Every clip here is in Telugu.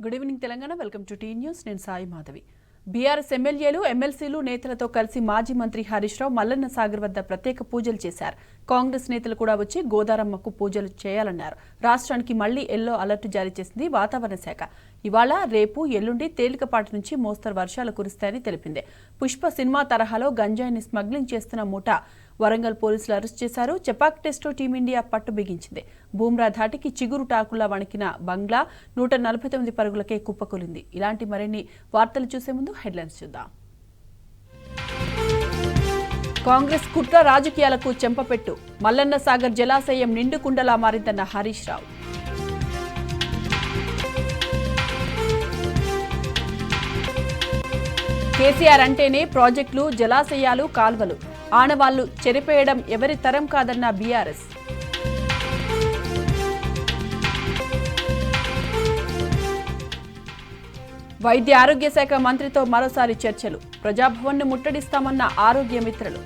Good evening Telangana. Welcome to T News. నేను సాయి మాధవి. బీఆర్ఎస్ ఎమ్మెల్యేలు ఎమ్మెల్సీలు నేతలతో కలిసి మాజీ మంత్రి హరీష్ రావు మల్లన్న సాగర్ వద్ద ప్రత్యేక పూజలు చేశారు. కాంగ్రెస్ నేతలు కూడా వచ్చి గోదారమ్మకు పూజలు చేయాలన్నారు. రాష్ట్రానికి మళ్లీ ఎల్లో అలర్ట్ జారీ చేసింది వాతావరణ శాఖ. ఇవాళ రేపు ఎల్లుండి తేలికపాటి నుంచి మోస్తరు వర్షాలు కురుస్తాయని తెలిపింది. పుష్ప సినిమా తరహాలో గంజాయిని స్మగ్లింగ్ చేస్తున్న ముఠా వరంగల్ పోలీసులు అరెస్ట్ చేశారు. చపాక్ టెస్ట్లో టీమిండియా పట్టు బిగించింది. బూమ్రా ధాటికి చిగురు టాకులా వణికిన బంగ్లా 149 పరుగులకే కుప్పకూలింది. ఇలాంటి మరిన్ని వార్తలు చూసే ముందు హెడ్లైన్స్ చూద్దాం. కాంగ్రెస్ కుట్ర రాజకీయాలకు చెంపపెట్టు. మల్లన్న సాగర్ జలాశయం నిండుకుండలా మారిందన్న హరీష్ రావు. కేసీఆర్ అంటేనే ప్రాజెక్టులు, జలాశయాలు, కాల్వలు. ఆనవాళ్లు చెరిపేయడం ఎవరి తరం కాదన్న బీఆర్ఎస్. వైద్య ఆరోగ్య శాఖ మంత్రితో మరోసారి చర్చలు. ప్రజాభవన్ను ముట్టడిస్తామన్న ఆరోగ్య మిత్రులు.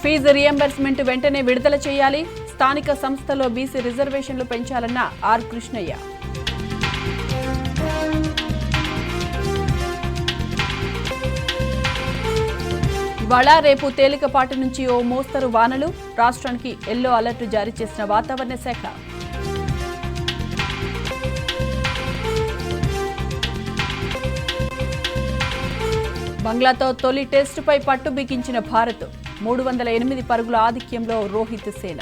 ఫీజు రియంబర్స్మెంట్ వెంటనే విడుదల చేయాలి. స్థానిక సంస్థలో బీసీ రిజర్వేషన్లు పెంచాలన్న ఆర్ కృష్ణయ్య. ఇవాళ రేపు తేలికపాటి నుంచి ఓ మోస్తరు వానలు. రాష్ట్రానికి ఎల్లో అలర్ట్ జారీ చేసిన వాతావరణ శాఖ. బంగ్లాతో తొలి టెస్టుపై పట్టు బిగించిన భారత్. 308 పరుగుల ఆధిక్యంలో రోహిత్ సేన.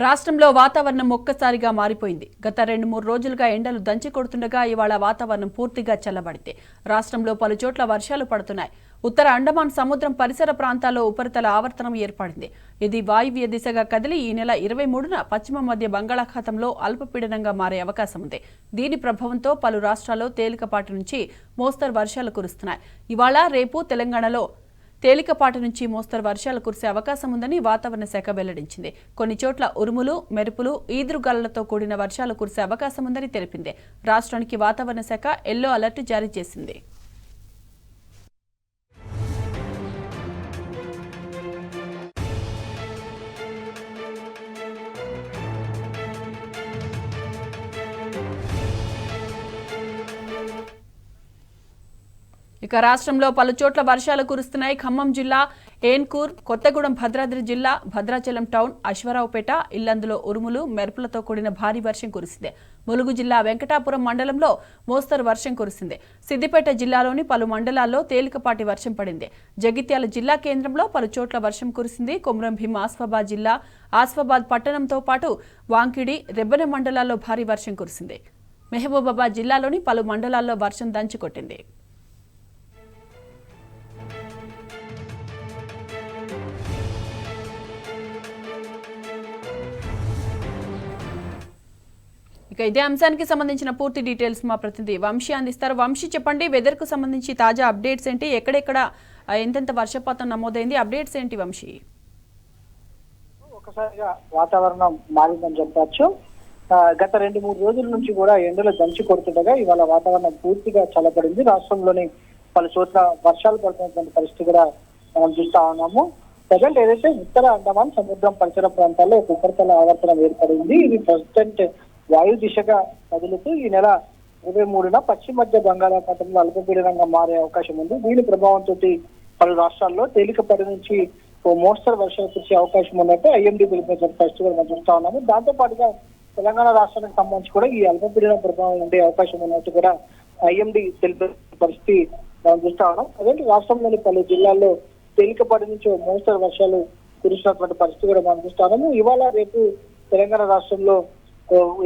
రాష్ట్రంలో వాతావరణం ఒక్కసారిగా మారిపోయింది. గత 2-3 రోజులుగా ఎండలు దంచి కొడుతుండగా ఇవాళ వాతావరణం పూర్తిగా చల్లబడితే రాష్ట్రంలో పలుచోట్ల వర్షాలు పడుతున్నాయి. ఉత్తర అండమాన్ సముద్రం పరిసర ప్రాంతాల్లో ఉపరితల ఆవర్తనం ఏర్పడింది. ఇది వాయువ్య దిశగా కదిలి ఈ నెల 23న పశ్చిమ మధ్య బంగాళాఖాతంలో అల్పపీడనంగా మారే అవకాశం ఉంది. దీని ప్రభావంతో పలు రాష్ట్రాల్లో తేలికపాటి నుంచి మోస్తరు వర్షాలు కురుస్తున్నాయి. ఇవాళ రేపు తెలంగాణలో తేలికపాటి నుంచి మోస్తరు వర్షాలు కురిసే అవకాశం ఉందని వాతావరణ శాఖ వెల్లడించింది. కొన్ని చోట్ల ఉరుములు, మెరుపులు, ఈదురుగాలులతో కూడిన వర్షాలు కురిసే అవకాశం ఉందని తెలిపింది. రాష్ట్రానికి వాతావరణ శాఖ ఎల్లో అలర్ట్ జారీ చేసింది. ఇక రాష్ట్రంలో పలుచోట్ల వర్షాలు కురుస్తున్నాయి. ఖమ్మం జిల్లా ఏన్కూర్, కొత్తగూడెం భద్రాద్రి జిల్లా భద్రాచలం టౌన్, అశ్వరావుపేట, ఇల్లందులో ఉరుములు, మెరుపులతో కూడిన భారీ వర్షం కురిసింది. ములుగు జిల్లా వెంకటాపురం మండలంలో మోస్తరు వర్షం కురిసింది. సిద్దిపేట జిల్లాలోని పలు మండలాల్లో తేలికపాటి వర్షం పడింది. జగిత్యాల జిల్లా కేంద్రంలో పలుచోట్ల వర్షం కురిసింది. కొమ్రంభీం, ఆస్ఫాబాద్ జిల్లా ఆస్ఫాబాద్ పట్టణంతో పాటు వాంకిడి, రెబ్బెన మండలాల్లో భారీ వర్షం కురిసింది. మహబూబాబాద్ జిల్లాలోని పలు మండలాల్లో వర్షం దంచుకొట్టింది. ఇక ఇదే అంశానికి సంబంధించిన పూర్తి డీటెయిల్స్ మా ప్రతినిధి వంశీ అందిస్తారు. వంశీ, చెప్పండి, వెదర్ కు సంబంధించి తాజా అప్డేట్స్ ఏంటి? ఎక్కడెక్కడ ఎంతెంత వర్షపాతం నమోదైంది? అప్డేట్స్ ఏంటి వంశీ? ఒకసారిగా వాతావరణం మారిందని చెప్పచ్చు. గత 2-3 రోజుల నుంచి కూడా ఎండలు దంచి కొడుతుండగా ఇవాళ వాతావరణం పూర్తిగా చల్లబడింది. రాష్ట్రంలోని పలు చోట్ల వర్షాలు పడుతున్నటువంటి పరిస్థితి కూడా మనం చూస్తా ఉన్నాము. ప్రజెంట్ ఏదైతే ఉత్తర అండమాన్ సముద్రం పరిసర ప్రాంతాల్లో ఒక ఉపరితల ఆవర్తనం ఏర్పడింది. ఇది ప్రజెంట్ వాయు దిశగా కదులుతూ ఈ నెల 23న పశ్చిమ మధ్య బంగాళాఖాతంలో అల్పపీడనంగా మారే అవకాశం ఉంది. దీని ప్రభావంతో పలు రాష్ట్రాల్లో తేలికపాటి నుంచి ఓ మోస్తరు వర్షాలు కురిసే అవకాశం ఉన్నట్టు ఐఎండీ తెలిపిన పరిస్థితి మనం చూస్తా ఉన్నాము. దాంతో పాటుగా తెలంగాణ రాష్ట్రానికి సంబంధించి కూడా ఈ అల్పపీడన ప్రభావం ఉండే అవకాశం ఉన్నట్టు కూడా ఐఎండీ తెలిపిన పరిస్థితి మనం చూస్తా ఉన్నాం. అదేంటి రాష్ట్రంలోని పలు జిల్లాల్లో తేలికపాటి నుంచి మోస్తరు వర్షాలు కురిసినటువంటి పరిస్థితి కూడా మనం చూస్తా ఉన్నాము. ఇవాళ రేపు తెలంగాణ రాష్ట్రంలో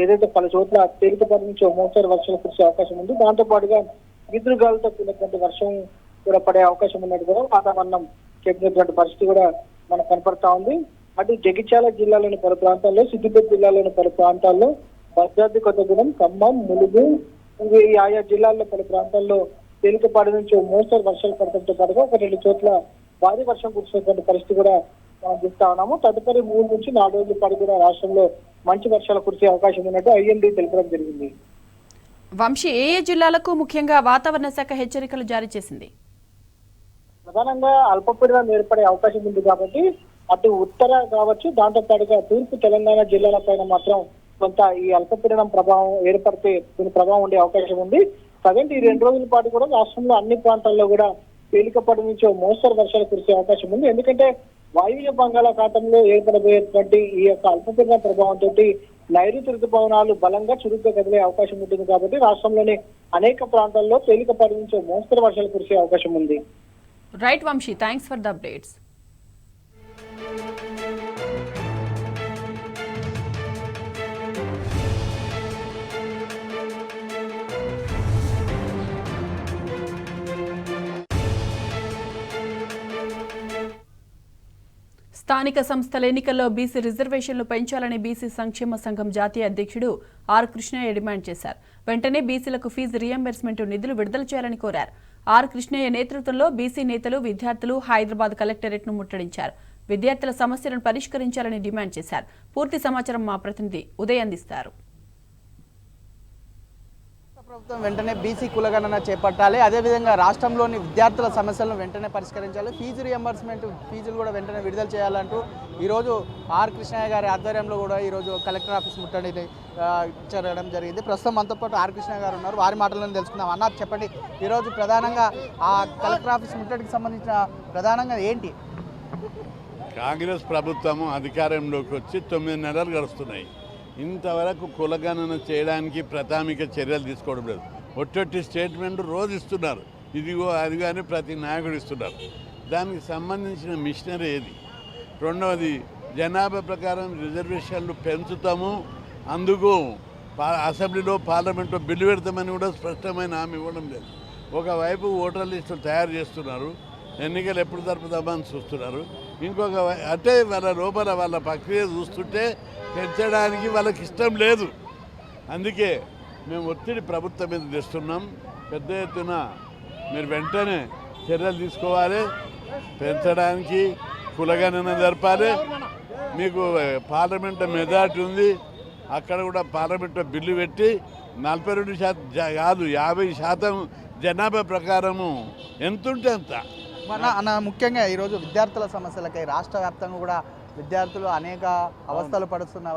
ఏదైతే పలు చోట్ల తేలికపాటి నుంచి మోస్తరు వర్షాలు కురిసే అవకాశం ఉంది. దాంతో పాటుగా ఈదురుగాలులతో కూడినటువంటి వర్షం కూడా పడే అవకాశం ఉన్నట్టు కూడా వాతావరణం చెప్పినటువంటి పరిస్థితి కూడా మనకు కనపడతా ఉంది. అటు జగిత్యాల జిల్లాలోని పలు ప్రాంతాల్లో, సిద్దిపేట జిల్లాలోని పలు ప్రాంతాల్లో, భద్రాద్రి కొత్తగూడెం, ఖమ్మం, ములుగు, ఆయా జిల్లాల్లో పలు ప్రాంతాల్లో తేలికపాటి నుంచి మోస్తరు వర్షాలు పడటంతో పాటుగా 1-2 చోట్ల భారీ వర్షం కురిసేటువంటి పరిస్థితి కూడా మనం చూస్తా ఉన్నాము. తదుపరి 3 నుంచి 4 రోజుల పాటు కూడా రాష్ట్రంలో మంచి వర్షాలు కురిసే అవకాశం ఉన్నట్టు ఐఎండీ తెలపడం జరిగింది. వంశీ, ఏ జిల్లాలకు ముఖ్యంగా వాతావరణ శాఖ హెచ్చరికలు జారీ చేసింది? ప్రధానంగా అల్పపీడనం ఏర్పడే అవకాశం ఉంది కాబట్టి అటు ఉత్తర కావచ్చు, దాంతో పాటుగా తూర్పు తెలంగాణ జిల్లాల పైన మాత్రం కొంత ఈ అల్పపీడనం ప్రభావం ఏర్పడితే దీని ప్రభావం ఉండే అవకాశం ఉంది. ప్రజెంట్ ఈ 2 రోజుల పాటు కూడా రాష్ట్రంలో అన్ని ప్రాంతాల్లో కూడా తేలికపాటి నుంచి మోస్తరు వర్షాలు కురిసే అవకాశం ఉంది. ఎందుకంటే వాయువ్య బంగాళాఖాతంలో ఏర్పడబోయేటువంటి ఈ యొక్క అల్పపీడన ప్రభావంతో నైరుతి ఋతుపవనాలు బలంగా చురుగ్గా కదిలే అవకాశం ఉంటుంది కాబట్టి రాష్ట్రంలోని అనేక ప్రాంతాల్లో తేలికపాటి నుంచి మోస్తరు వర్షాలు కురిసే అవకాశం ఉంది. Right Vamshi, thanks for the updates. స్థానిక సంస్థల ఎన్నికల్లో బీసీ రిజర్వేషన్లు పెంచాలని బీసీ సంక్షేమ సంఘం జాతీయ అధ్యక్షుడు ఆర్ కృష్ణయ్య డిమాండ్ చేశారు. వెంటనే బీసీలకు ఫీజు రీయింబర్స్మెంట్ నిధులు విడుదల చేయాలని కోరారు. ఆర్ కృష్ణయ్య నేతృత్వంలో బీసీ నేతలు, విద్యార్థులు హైదరాబాద్ కలెక్టరేట్ను ముట్టడించారు. విద్యార్థుల సమస్యలను పరిష్కరించాలని డిమాండ్ చేశారు. పూర్తి సమాచారం మా ప్రతినిధి ఉదయ్ అందిస్తారు. ప్రభుత్వం వెంటనే బీసీ కులగణన చేపట్టాలి, అదేవిధంగా రాష్ట్రంలోని విద్యార్థుల సమస్యలను వెంటనే పరిష్కరించాలి, ఫీజు రియంబర్స్మెంట్ ఫీజులు కూడా వెంటనే విడుదల చేయాలంటూ ఈరోజు ఆర్ కృష్ణయ్య గారి ఆధ్వర్యంలో కూడా ఈరోజు కలెక్టర్ ఆఫీస్ ముట్టడి జరగడం జరిగింది. ప్రస్తుతం మనతో పాటు ఆర్ కృష్ణయ్య గారు ఉన్నారు, వారి మాటలను తెలుసుకుందాం. అన్న, చెప్పండి, ఈరోజు ప్రధానంగా ఆ కలెక్టర్ ఆఫీస్ ముట్టడికి సంబంధించిన ప్రధానంగా ఏంటి? కాంగ్రెస్ ప్రభుత్వము అధికారంలోకి వచ్చి 9 నెలలు గడుస్తున్నాయి. ఇంతవరకు కులగణన చేయడానికి ప్రాథమిక చర్యలు తీసుకోవడం లేదు. ఒట్టొట్టి స్టేట్మెంట్ రోజు ఇస్తున్నారు, ఇదిగో అది కానీ ప్రతి నాయకుడు ఇస్తున్నారు. దానికి సంబంధించిన మిషనరీ ఏది? రెండవది, జనాభా ప్రకారం రిజర్వేషన్లు పెంచుతాము, అందుకు అసెంబ్లీలో పార్లమెంట్లో బిల్లు పెడతామని కూడా స్పష్టమైన హామీ ఇవ్వడం లేదు. ఒకవైపు ఓటర్ లిస్టులు తయారు చేస్తున్నారు, ఎన్నికలు ఎప్పుడు జరుపుతామని చూస్తున్నారు. ఇంకొక అంటే వాళ్ళ లోపల వాళ్ళ ప్రక్రియ చూస్తుంటే పెంచడానికి వాళ్ళకి ఇష్టం లేదు. అందుకే మేము ఒత్తిడి ప్రభుత్వం మీద తెస్తున్నాం. పెద్ద ఎత్తున మీరు వెంటనే చర్యలు తీసుకోవాలి, పెంచడానికి కులగణన జరపాలి. మీకు పార్లమెంట్ మెజార్టీ ఉంది, అక్కడ కూడా పార్లమెంట్లో బిల్లు పెట్టి 42% కాదు 50% జనాభా ప్రకారము ఎంతుంటే అంత. అన్న, ముఖ్యంగా ఈరోజు విద్యార్థుల సమస్యలకై రాష్ట్ర వ్యాప్తంగా కూడా విద్యార్థులు అనేక అవస్థలు పడుతున్న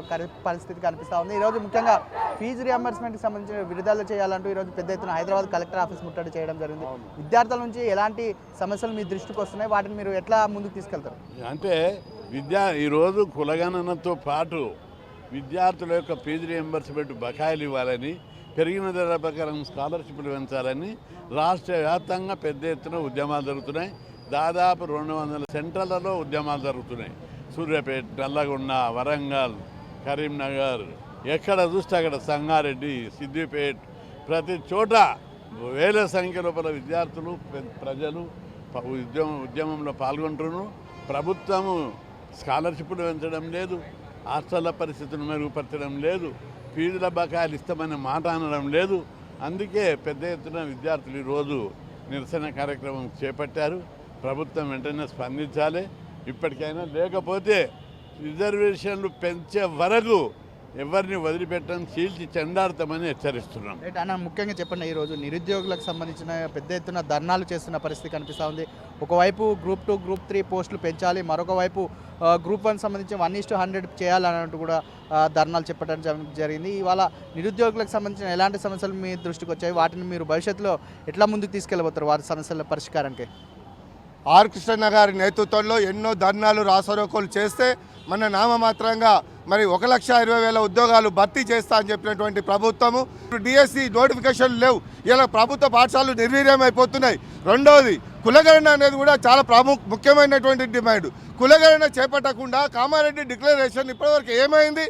పరిస్థితి కనిపిస్తూ ఉంది. ఈరోజు ముఖ్యంగా ఫీజు రియంబర్స్మెంట్కి సంబంధించిన విడుదల చేయాలంటూ ఈరోజు పెద్ద ఎత్తున హైదరాబాద్ కలెక్టర్ ఆఫీస్ ముట్టడి చేయడం జరిగింది. విద్యార్థుల నుంచి ఎలాంటి సమస్యలు మీ దృష్టికి వస్తున్నాయి, వాటిని మీరు ఎట్లా ముందుకు తీసుకెళ్తారు? అంటే ఈరోజు కులగణనతో పాటు విద్యార్థుల యొక్క ఫీజు రియంబర్స్మెంట్ బకాయిలు ఇవ్వాలని, పెరిగిన ధరల ప్రకారం స్కాలర్షిప్లు పెంచాలని రాష్ట్ర వ్యాప్తంగా పెద్ద ఎత్తున ఉద్యమాలు జరుగుతున్నాయి. దాదాపు 200 సెంటర్లలో ఉద్యమాలు జరుగుతున్నాయి. సూర్యాపేట, నల్లగొండ, వరంగల్, కరీంనగర్, ఎక్కడ చూస్తే అక్కడ సంగారెడ్డి, సిద్దిపేట, ప్రతి చోట వేల సంఖ్య లోపల విద్యార్థులు, ప్రజలు ఉద్యమంలో పాల్గొంటున్నారు. ప్రభుత్వము స్కాలర్షిప్లు పెంచడం లేదు, హాస్టళ్ల పరిస్థితులు మెరుగుపరచడం లేదు, ఫీజుల బకాయిలు ఇస్తామని మాట అనడం లేదు. అందుకే పెద్ద ఎత్తున విద్యార్థులు ఈరోజు నిరసన కార్యక్రమం చేపట్టారు. ప్రభుత్వం వెంటనే స్పందించాలి ఇప్పటికైనా, లేకపోతే రిజర్వేషన్లు పెంచే వరకు ఎవరిని వదిలిపెట్టడం, చీల్చి చెండాడతామని హెచ్చరిస్తున్నాం. అన్న, ముఖ్యంగా చెప్పండి, ఈరోజు నిరుద్యోగులకు సంబంధించిన పెద్ద ఎత్తున ధర్నాలు చేస్తున్న పరిస్థితి కనిపిస్తూ ఉంది. ఒకవైపు గ్రూప్ 2, గ్రూప్ 3 పోస్టులు పెంచాలి, మరొక వైపు గ్రూప్ 1 సంబంధించి 1:100 చేయాలన్నట్టు కూడా ధర్నాలు చెప్పడం జరిగింది. ఇవాళ నిరుద్యోగులకు సంబంధించిన ఎలాంటి సమస్యలు మీ దృష్టికి వచ్చాయి, వాటిని మీరు భవిష్యత్తులో ఎట్లా ముందుకు తీసుకెళ్ళబోతారు వారి సమస్యల పరిష్కారానికి? ఆర్ కృష్ణయ్య గారి నేతృత్వంలో ఎన్నో ధర్నాలు, రాసరోకోలు చేస్తే మన నామమాత్రంగా మరి 1,20,000 ఉద్యోగాలు భర్తీ చేస్తా అని చెప్పినటువంటి ప్రభుత్వము డిఎస్సి నోటిఫికేషన్లు లేవు. ఇలా ప్రభుత్వ పాఠశాలలు నిర్వీర్యమైపోతున్నాయి. రెండవది, కులగణన అనేది కూడా చాలా ముఖ్యమైనటువంటి డిమాండ్. కులగణన చేపట్టకుండా కామారెడ్డి డిక్లరేషన్ ఇప్పటివరకు ఏమైంది?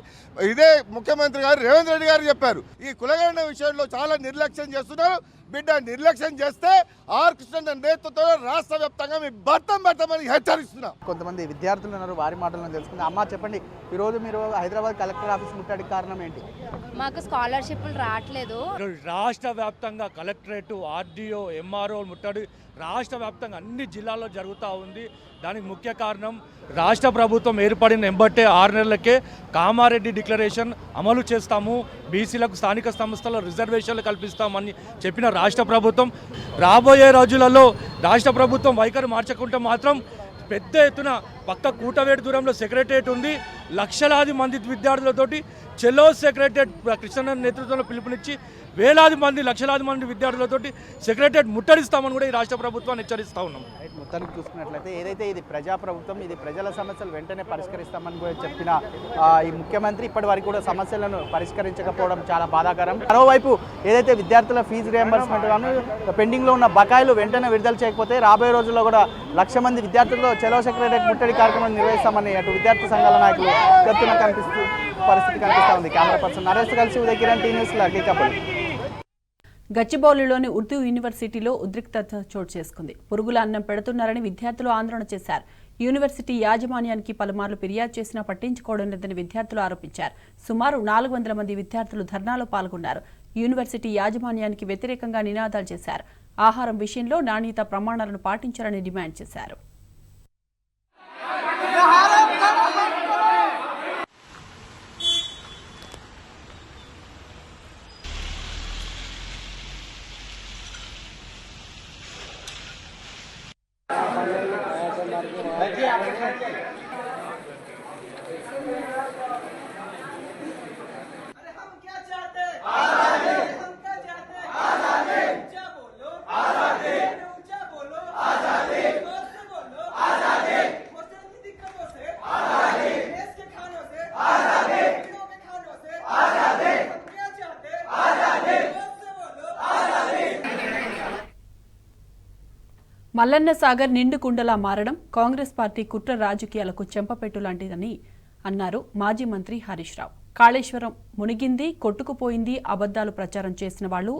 ఇదే ముఖ్యమంత్రి గారు రేవంత్ రెడ్డి గారు చెప్పారు. ఈ కులగణన విషయంలో చాలా నిర్లక్ష్యం చేస్తున్నారు. బిడ్డ, నిర్లక్ష్యం చేస్తే ఆర్ కృష్ణ నేతృత్వంలో రాష్ట్ర వ్యాప్తంగా మీ భర్తం పెట్టమని హెచ్చరిస్తున్నాం. కొంతమంది విద్యార్థులు ఉన్నారు, వారి మాటలను తెలుసుకుంది. అమ్మ, చెప్పండి, ఈరోజు మీరు హైదరాబాద్ కలెక్టర్ ఆఫీస్ ముట్టడికి కారణం ఏంటి? మాకు స్కాలర్షిప్లు రావట్లేదు. రాష్ట్ర వ్యాప్తంగా కలెక్టరేట్, ఆర్డీఓ, ఎంఆర్ఓ ముట్టడి రాష్ట్ర వ్యాప్తంగా అన్ని జిల్లాల్లో జరుగుతూ ఉంది. దానికి ముఖ్య కారణం రాష్ట్ర ప్రభుత్వం ఏర్పడిన ఎంబట్టే 6 నెలలకే కామారెడ్డి డిక్లరేషన్ అమలు చేస్తాము, బీసీలకు స్థానిక సంస్థల రిజర్వేషన్లు కల్పిస్తామని చెప్పిన రాష్ట్ర ప్రభుత్వం రాబోయే రోజులలో రాష్ట్ర ప్రభుత్వం వైఖరి మార్చకుంటే మాత్రం పెద్ద ఎత్తున పక్క కూటవేటి దూరంలో సెక్రటరియట్ ఉంది, లక్షలాది మంది విద్యార్థులతోటి చెలో సెక్రటరియట్ కృష్ణ నేతృత్వంలో పిలుపునిచ్చి వేలాది మంది లక్షలాది మంది విద్యార్థులతోటి సెక్రటరియట్ ముట్టడిస్తామని కూడా ఈ రాష్ట్ర ప్రభుత్వాన్ని హెచ్చరిస్తూ ఉన్నాం. మొత్తానికి చూసుకున్నట్లయితే ఏదైతే ఇది ప్రజాప్రభుత్వం, ఇది ప్రజల సమస్యలు వెంటనే పరిష్కరిస్తామని కూడా చెప్పిన ఈ ముఖ్యమంత్రి ఇప్పటి వరకు కూడా సమస్యలను పరిష్కరించకపోవడం చాలా బాధాకరం. మరోవైపు ఏదైతే విద్యార్థుల ఫీజు రియంబర్స్మెంట్ గాను పెండింగ్లో ఉన్న బకాయిలు వెంటనే విడుదల చేయకపోతే రాబోయే రోజుల్లో కూడా 1,00,000 మంది విద్యార్థులతో చెలో సెక్రటరియట్ ముట్టడి కార్యక్రమం నిర్వహిస్తామని అటు విద్యార్థి సంఘాల నాయకులు చెప్తున్న పరిస్థితి కనిపిస్తూ ఉంది. కెమెరా పర్సన్ నరేష్ కలిసి ఉదయ్ కిరణ్, టీ న్యూస్ లక్కీకబుల్. గచ్చిబౌలిలోని ఉర్దూ యూనివర్సిటీలో ఉద్రిక్తత చోటు చేసుకుంది. పురుగుల అన్నం పెడుతున్నారని విద్యార్థులు ఆందోళన చేశారు. యూనివర్సిటీ యాజమాన్యానికి పలుమార్లు ఫిర్యాదు చేసినా పట్టించుకోవడం లేదని విద్యార్థులు ఆరోపించారు. సుమారు 400 మంది విద్యార్థులు ధర్నాలో పాల్గొన్నారు. యూనివర్సిటీ యాజమాన్యానికి వ్యతిరేకంగా నినాదాలు చేశారు. ఆహారం విషయంలో నాణ్యత ప్రమాణాలను పాటించాలని డిమాండ్ చేశారు. మల్లన్న సాగర్ నిండు కుండలా మారడం కాంగ్రెస్ పార్టీ కుట్ర రాజకీయాలకు చెంపపెట్టు లాంటిదని అన్నారు మాజీ మంత్రి హరీష్ రావు. కాళేశ్వరం మునిగింది, కొట్టుకుపోయింది, అబద్దాలు ప్రచారం చేసిన వాళ్లు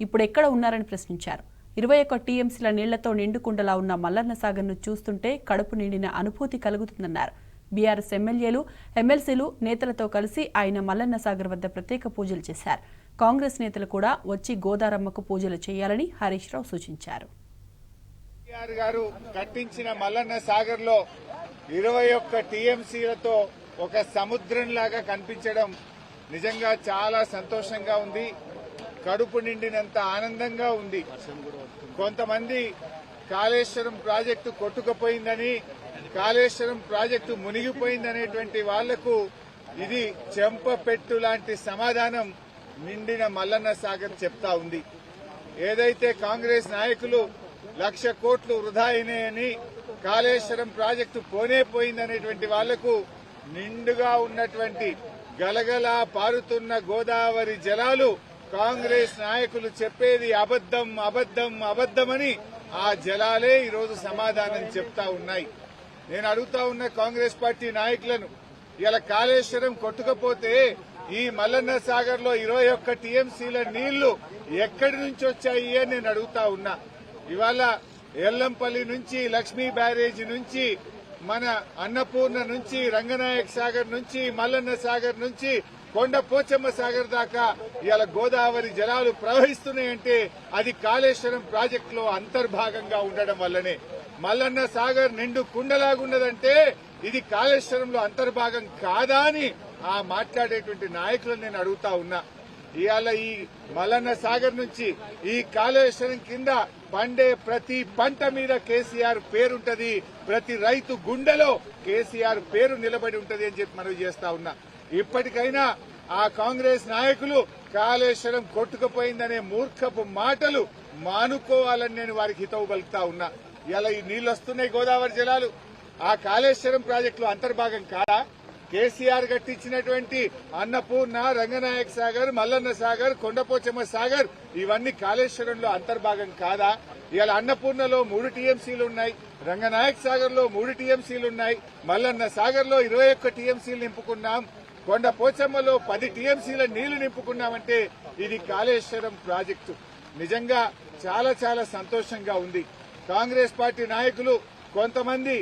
ఇప్పుడెక్కడ ఉన్నారని ప్రశ్నించారు. 21 టీఎంసీల నీళ్లతో నిండు కుండలా ఉన్న మల్లన్న సాగర్ను చూస్తుంటే కడుపు నిండిన అనుభూతి కలుగుతుందన్నారు. బీఆర్ఎస్ ఎమ్మెల్యేలు, ఎమ్మెల్సీలు నేతలతో కలిసి ఆయన మల్లన్న సాగర్ వద్ద ప్రత్యేక పూజలు చేశారు. కాంగ్రెస్ నేతలు కూడా వచ్చి గోదారమ్మకు పూజలు చేయాలని హరీష్ రావు సూచించారు. గారు కట్టించిన మల్లన్న సాగర్ లో 21 టీఎంసీలతో ఒక సముద్రంలాగా కనిపించడం నిజంగా చాలా సంతోషంగా ఉంది. కడుపు నిండినంత ఆనందంగా ఉంది. కొంతమంది కాళేశ్వరం ప్రాజెక్టు కొట్టుకుపోయిందని, కాళేశ్వరం ప్రాజెక్టు మునిగిపోయిందనేటువంటి వాళ్లకు ఇది చెంపపెట్టు లాంటి సమాధానం నిండిన మల్లన్న సాగర్ చెప్తా ఉంది. ఏదైతే కాంగ్రెస్ నాయకులు 1,00,000 కోట్లు వృధా అయినాయని, కాళేశ్వరం ప్రాజెక్టు పోనే పోయిందనేటువంటి వాళ్లకు నిండుగా ఉన్నటువంటి గలగలా పారుతున్న గోదావరి జలాలు కాంగ్రెస్ నాయకులు చెప్పేది అబద్దం అబద్దం అబద్దమని ఆ జలాలే ఈరోజు సమాధానం చెప్తా ఉన్నాయి. నేను అడుగుతా ఉన్న కాంగ్రెస్ పార్టీ నాయకులను, ఇలా కాళేశ్వరం కొట్టుకపోతే ఈ మల్లన్న సాగర్ లో 21 టీఎంసీల నీళ్లు ఎక్కడి నుంచి వచ్చాయి అని నేను అడుగుతా ఉన్నా. ఇవాళ ఎల్లంపల్లి నుంచి, లక్ష్మీ బ్యారేజీ నుంచి, మన అన్నపూర్ణ నుంచి, రంగనాయక్ సాగర్ నుంచి, మల్లన్న సాగర్ నుంచి, కొండ పోచమ్మ సాగర్ దాకా ఇవాళ గోదావరి జలాలు ప్రవహిస్తున్నాయంటే అది కాళేశ్వరం ప్రాజెక్టులో అంతర్భాగంగా ఉండడం వల్లనే. మల్లన్న సాగర్ నిండు కుండలాగున్నదంటే ఇది కాళేశ్వరంలో అంతర్భాగం కాదా అని ఆ మాట్లాడేటువంటి నాయకులను నేను అడుగుతా ఉన్నా. ఇవాళ ఈ మల్లన్న సాగర్ నుంచి ఈ కాళేశ్వరం కింద పండే ప్రతి పంట మీద కేసీఆర్ పేరుంటది, ప్రతి రైతు గుండెలో కేసీఆర్ పేరు నిలబడి ఉంటది అని చెప్పి మనం చేస్తా ఉన్నా. ఇప్పటికైనా ఆ కాంగ్రెస్ నాయకులు కాళేశ్వరం కొట్టుకుపోయిందనే మూర్ఖపు మాటలు మానుకోవాలని నేను వారికి హితవు పలుకుతా ఉన్నా. ఇలా ఈ నీళ్లు వస్తున్నాయి గోదావరి జలాలు, ఆ కాళేశ్వరం ప్రాజెక్టులో అంతర్భాగం కాదా? కేసీఆర్ కట్టించినటువంటి అన్నపూర్ణ, రంగనాయక్ సాగర్, మల్లన్న సాగర్, కొండపోచమ్మ సాగర్ ఇవన్నీ కాళేశ్వరంలో అంతర్భాగం కాదా? ఇవాళ అన్నపూర్ణలో 3 టీఎంసీలు ఉన్నాయి, రంగనాయక్ సాగర్ లో 3 టీఎంసీలు ఉన్నాయి, మల్లన్న సాగర్ లో 21 టీఎంసీలు నింపుకున్నాం, కొండపోచమ్మలో 10 టీఎంసీల నీళ్లు నింపుకున్నామంటే ఇది కాళేశ్వరం ప్రాజెక్టు. నిజంగా చాలా చాలా సంతోషంగా ఉంది. కాంగ్రెస్ పార్టీ నాయకులు కొంతమంది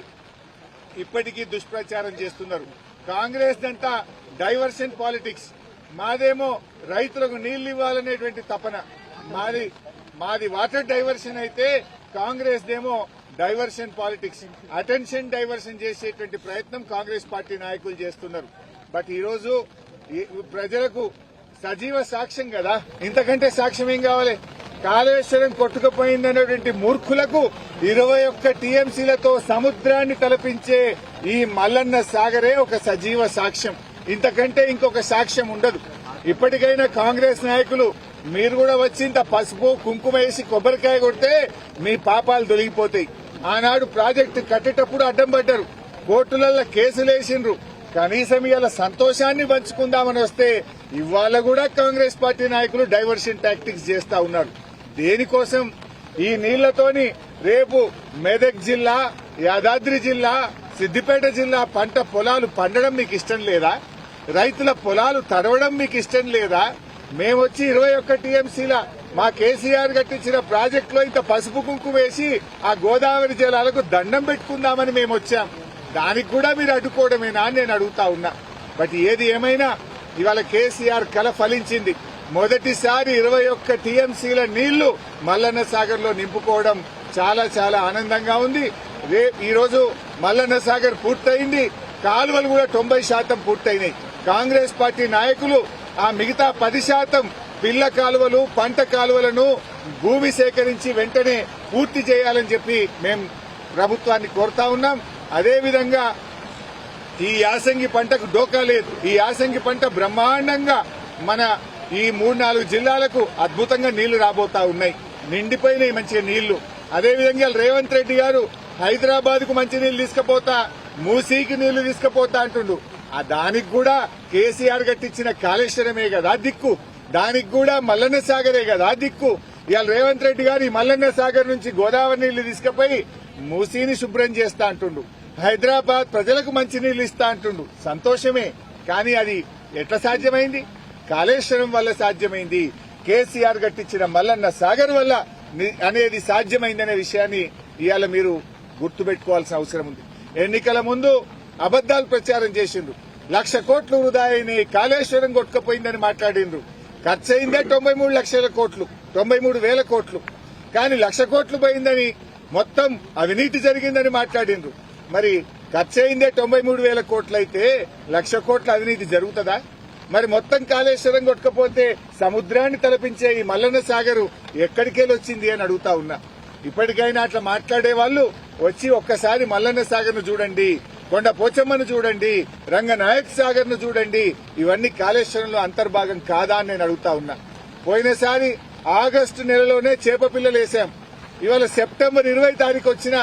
ఇప్పటికీ దుష్ప్రచారం చేస్తున్నారు. కాంగ్రెస్ దంతా డైవర్షన్ పాలిటిక్స్, మాదేమో రైతులకు నీళ్లు ఇవ్వాలనేటువంటి తపన. మాది వాటర్ డైవర్షన్ అయితే కాంగ్రెస్ దేమో డైవర్షన్ పాలిటిక్స్, అటెన్షన్ డైవర్షన్ చేసేటువంటి ప్రయత్నం కాంగ్రెస్ పార్టీ నాయకులు చేస్తున్నారు. బట్ ఈ రోజు ప్రజలకు సజీవ సాక్ష్యం కదా, ఇంతకంటే సాక్ష్యం ఏం కావాలి? కాళేశ్వరం కొట్టుకుపోయిందనేటువంటి మూర్ఖులకు 21 టీఎంసీలతో సముద్రాన్ని తలపించే ఈ మల్లన్న సాగరే ఒక సజీవ సాక్ష్యం. ఇంతకంటే ఇంకొక సాక్ష్యం ఉండదు. ఇప్పటికైనా కాంగ్రెస్ నాయకులు మీరు కూడా వచ్చి ఇంత పసుపు కుంకుమ వేసి కొబ్బరికాయ కొడితే మీ పాపాలు తొలగిపోతాయి. ఆనాడు ప్రాజెక్టు కట్టేటప్పుడు అడ్డం పడ్డారు, కోర్టులలో కేసులేసిండ్రు. కనీసం ఇవాళ సంతోషాన్ని పంచుకుందామని వస్తే ఇవాళ కూడా కాంగ్రెస్ పార్టీ నాయకులు డైవర్షన్ టాక్టిక్స్ చేస్తా ఉన్నారు. దేనికోసం? ఈ నీళ్లతోని రేపు మెదక్ జిల్లా, యాదాద్రి జిల్లా, సిద్దిపేట జిల్లా పంట పొలాలు పండడం మీకు ఇష్టం లేదా? రైతుల పొలాలు తడవడం మీకు ఇష్టం లేదా? మేమొచ్చి 21 టీఎంసీల మా కేసీఆర్ కట్టించిన ప్రాజెక్టులో ఇంత పసుపు కుంకుమ వేసి ఆ గోదావరి జలాలకు దండం పెట్టుకుందామని మేము వచ్చాం. దానికి కూడా మీరు అడ్డుకోవడమేనా అని నేను అడుగుతా ఉన్నా. బట్ ఏది ఏమైనా ఇవాళ కేసీఆర్ కల ఫలించింది. మొదటిసారి 21 టీఎంసీల నీళ్లు మల్లన్న సాగర్ లో నింపుకోవడం చాలా చాలా ఆనందంగా ఉంది. ఈ రోజు మల్లన్న సాగర్ పూర్తయింది, కాలువలు కూడా 90% పూర్తయినాయి. కాంగ్రెస్ పార్టీ నాయకులు ఆ మిగతా 10% పిల్ల కాలువలు, పంట కాలువలను భూమి సేకరించి వెంటనే పూర్తి చేయాలని చెప్పి మేము ప్రభుత్వాన్ని కోరుతా ఉన్నాం. అదేవిధంగా ఈ యాసంగి పంటకు డోకా లేదు. ఈ యాసంగి పంట బ్రహ్మాండంగా మన ఈ 3-4 జిల్లాలకు అద్భుతంగా నీళ్లు రాబోతా ఉన్నాయి, నిండిపోయినాయి మంచిగా నీళ్లు. అదేవిధంగా రేవంత్ రెడ్డి గారు హైదరాబాద్ కు మంచి నీళ్లు తీసుకుపోతా, మూసీకి నీళ్లు తీసుకుపోతా అంటుండు. దానికి కూడా కేసీఆర్ కట్టించిన కాళేశ్వరమే కదా దిక్కు, దానికి కూడా మల్లన్న సాగరే కదా దిక్కు. ఇవాళ రేవంత్ రెడ్డి గారు ఈ మల్లన్న సాగర్ నుంచి గోదావరి నీళ్లు తీసుకుపోయి మూసీని శుభ్రం చేస్తా అంటుండు, హైదరాబాద్ ప్రజలకు మంచి నీళ్లు ఇస్తా అంటుండు. సంతోషమే, కానీ అది ఎట్లా సాధ్యమైంది? కాళేశ్వరం వల్ల సాధ్యమైంది. కేసీఆర్ కట్టించిన మల్లన్న సాగర్ వల్ల అనేది సాధ్యమైందనే విషయాన్ని ఇవాళ మీరు గుర్తుపెట్టుకోవాల్సిన అవసరం ఉంది. ఎన్నికల ముందు అబద్దాలు ప్రచారం చేసిండ్రు. 1,00,000 కోట్లు వృధా అయినాయి, కాళేశ్వరం కొట్టుకుపోయిందని మాట్లాడిండ్రు. ఖర్చయిందే 93 లక్షల కోట్లు, 93,000 కోట్లు. కానీ 1,00,000 కోట్లు పోయిందని, మొత్తం అవినీతి జరిగిందని మాట్లాడిండ్రు. మరి ఖర్చయిందే 93,000 కోట్లు అయితే 1,00,000 కోట్ల అవినీతి జరుగుతుందా? మరి మొత్తం కాళేశ్వరం కొట్టుకపోతే సముద్రాన్ని తలపించే ఈ మల్లన్న సాగరు ఎక్కడికెళ్ళి వచ్చింది అని అడుగుతా ఉన్నా. ఇప్పటికైనా అట్లా మాట్లాడే వాళ్ళు వచ్చి ఒక్కసారి మల్లన్న సాగర్ ను చూడండి, కొండ పోచమ్మను చూడండి, రంగనాయక్ సాగర్ ను చూడండి. ఇవన్నీ కాళేశ్వరంలో అంతర్భాగం కాదా అని నేను అడుగుతా ఉన్నా. పోయినసారి ఆగస్టు నెలలోనే చేప పిల్లలు వేశాం. ఇవాళ సెప్టెంబర్ 20 తారీఖు వచ్చిన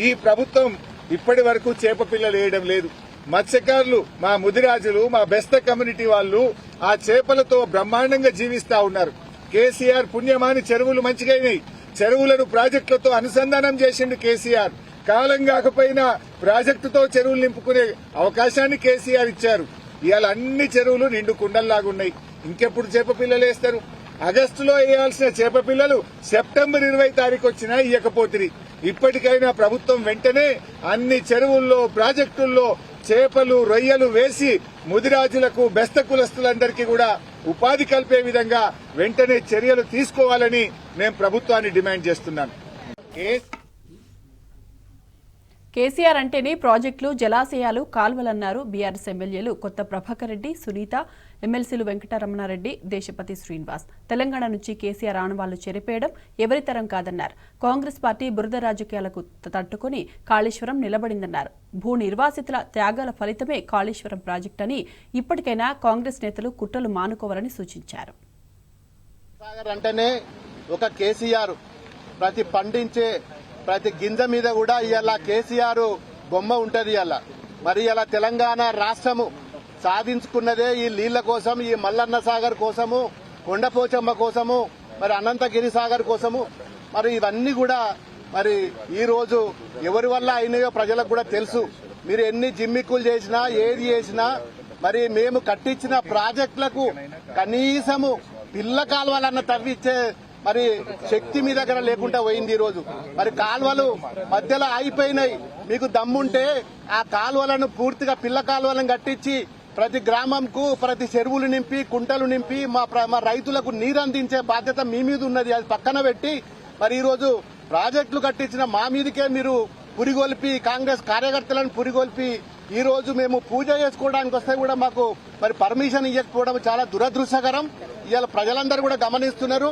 ఈ ప్రభుత్వం ఇప్పటి వరకు చేప పిల్లలు వేయడం లేదు. మత్స్యకారులు, మా ముదిరాజులు, మా బెస్త కమ్యూనిటీ వాళ్ళు ఆ చేపలతో బ్రహ్మాండంగా జీవిస్తా ఉన్నారు. కేసీఆర్ పుణ్యమాని చెరువులు మంచిగైనాయి. చెరువులను ప్రాజెక్టులతో అనుసంధానం చేసిండు కేసీఆర్. కాలం కాకపోయినా ప్రాజెక్టుతో చెరువులు నింపుకునే అవకాశాన్ని కేసీఆర్ ఇచ్చారు. ఇవాళ అన్ని చెరువులు నిండు కుండల్లాగున్నాయి. ఇంకెప్పుడు చేప పిల్లలు వేస్తారు? ఆగస్టులో వేయాల్సిన చేప పిల్లలు సెప్టెంబర్ 20 తారీఖు వచ్చినా ఇయ్యకపోతుంది. ఇప్పటికైనా ప్రభుత్వం వెంటనే అన్ని చెరువుల్లో, ప్రాజెక్టుల్లో చేపలు, రొయ్యలు వేసి ముదిరాజులకు, బెస్త కులస్తులందరికీ కూడా ఉపాధి కల్పే విధంగా వెంటనే చర్యలు తీసుకోవాలని నేను ప్రభుత్వాన్ని డిమాండ్ చేస్తున్నాను. కేసీఆర్ అంటేనే ప్రాజెక్టులు, జలాశయాలు, కాల్వలన్నారు బీఆర్ఎస్ ఎమ్మెల్యేలు కొత్త ప్రభాకర్ రెడ్డి, సునీత, ఎమ్మెల్సీలు వెంకటరమణారెడ్డి, దేశపతి శ్రీనివాస్. తెలంగాణ నుంచి కేసీఆర్ ఆనవాళ్లు చెరిపేయడం ఎవరితరం కాదన్నారు. కాంగ్రెస్ పార్టీ బురద రాజకీయాలకు తట్టుకుని కాళేశ్వరం నిలబడిందన్నారు. భూ నిర్వాసితుల త్యాగాల ఫలితమే కాళేశ్వరం ప్రాజెక్టు అని ఇప్పటికైనా కాంగ్రెస్ నేతలు కుట్రలు మానుకోవాలని సూచించారు. అంటేనే ఒక కేసీఆర్ ప్రతి పండించే ప్రతి గింజ మీద కూడా ఇవాళ కేసీఆర్ బొమ్మ ఉంటది. ఇవాళ మరి ఇలా తెలంగాణ రాష్ట్రము సాధించుకున్నదే ఈ నీళ్ల కోసం, ఈ మల్లన్న సాగర్ కోసము, కొండపోచమ్మ కోసము, మరి అనంతగిరి సాగర్ కోసము. మరి ఇవన్నీ కూడా మరి ఈ రోజు ఎవరి వల్ల అయినాయో ప్రజలకు కూడా తెలుసు. మీరు ఎన్ని జిమ్మిక్కులు చేసినా, ఏది చేసినా, మరి మేము కట్టించిన ప్రాజెక్టులకు కనీసము పిల్ల కాలువలన్న తవ్విచ్చే మరి శక్తి మీ దగ్గర లేకుండా పోయింది. ఈ రోజు మరి కాలువలు మధ్యలో ఆగిపోయినాయి. మీకు దమ్ముంటే ఆ కాలువలను పూర్తిగా పిల్ల కాలువలను కట్టించి ప్రతి గ్రామంకు ప్రతి చెరువులు నింపి, కుంటలు నింపి మా రైతులకు నీరు అందించే బాధ్యత మీ మీద ఉన్నది. అది పక్కన పెట్టి మరి ఈ రోజు ప్రాజెక్టులు కట్టించిన మా మీదకే మీరు పురిగొల్పి కాంగ్రెస్ కార్యకర్తలను పురిగొల్పి ఈ రోజు మేము పూజ చేసుకోవడానికి వస్తే కూడా మాకు మరి పర్మిషన్ ఇవ్వకపోవడం చాలా దురదృష్టకరం. ఇవాళ ప్రజలందరూ కూడా గమనిస్తున్నారు.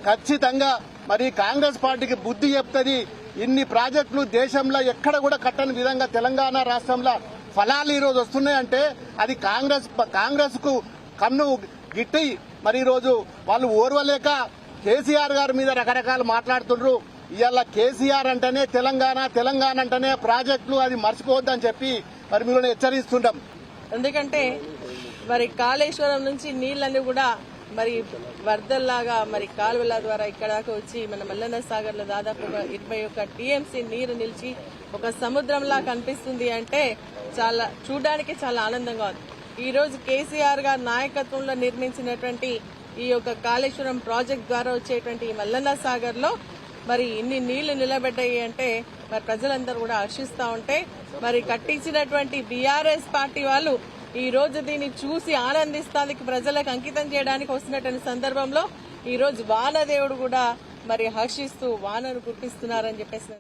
ఖచ్చితంగా మరి కాంగ్రెస్ పార్టీకి బుద్ధి చెప్తుంది. ఇన్ని ప్రాజెక్టులు దేశంలో ఎక్కడ కూడా కట్టని విధంగా తెలంగాణ రాష్ట్రంలో ఫలాలు ఈ రోజు వస్తున్నాయంటే అది కాంగ్రెస్ కు కన్ను గిట్టి మరి ఈ రోజు వాళ్ళు ఓర్వలేక కేసీఆర్ గారి మీద రకరకాలు మాట్లాడుతున్నారు. ఇవాళ కేసీఆర్ అంటేనే తెలంగాణ అంటేనే ప్రాజెక్టులు, అది మర్చిపోవద్దని చెప్పి మరి మీరు హెచ్చరిస్తుంటాం. ఎందుకంటే మరి కాళేశ్వరం నుంచి నీళ్ళని కూడా మరి వరదల్లాగా మరి కాలువల ద్వారా ఇక్కడ దాకా వచ్చి మన మల్లన్న సాగర్ లో దాదాపు 21 టీఎంసీ నీరు నిలిచి ఒక సముద్రంలా కనిపిస్తుంది అంటే చాలా చూడడానికి చాలా ఆనందంగా ఉంది. ఈ రోజు కేసీఆర్ గారి నాయకత్వంలో నిర్మించినటువంటి ఈ యొక్క కాళేశ్వరం ప్రాజెక్ట్ ద్వారా వచ్చేటువంటి ఈ మల్లన్న సాగర్ లో మరి ఇన్ని నీళ్లు నిలబెట్టాయి అంటే మరి ప్రజలందరూ కూడా హర్షిస్తా ఉంటే మరి కట్టించినటువంటి బీఆర్ఎస్ పార్టీ వాళ్ళు ఈ రోజు దీన్ని చూసి ఆనందిస్తానికి ప్రజలకు అంకితం చేయడానికి వస్తున్నటువంటి సందర్భంలో ఈ రోజు వానదేవుడు కూడా మరి హర్షిస్తూ వానను కురిపిస్తున్నారని చెప్పేసి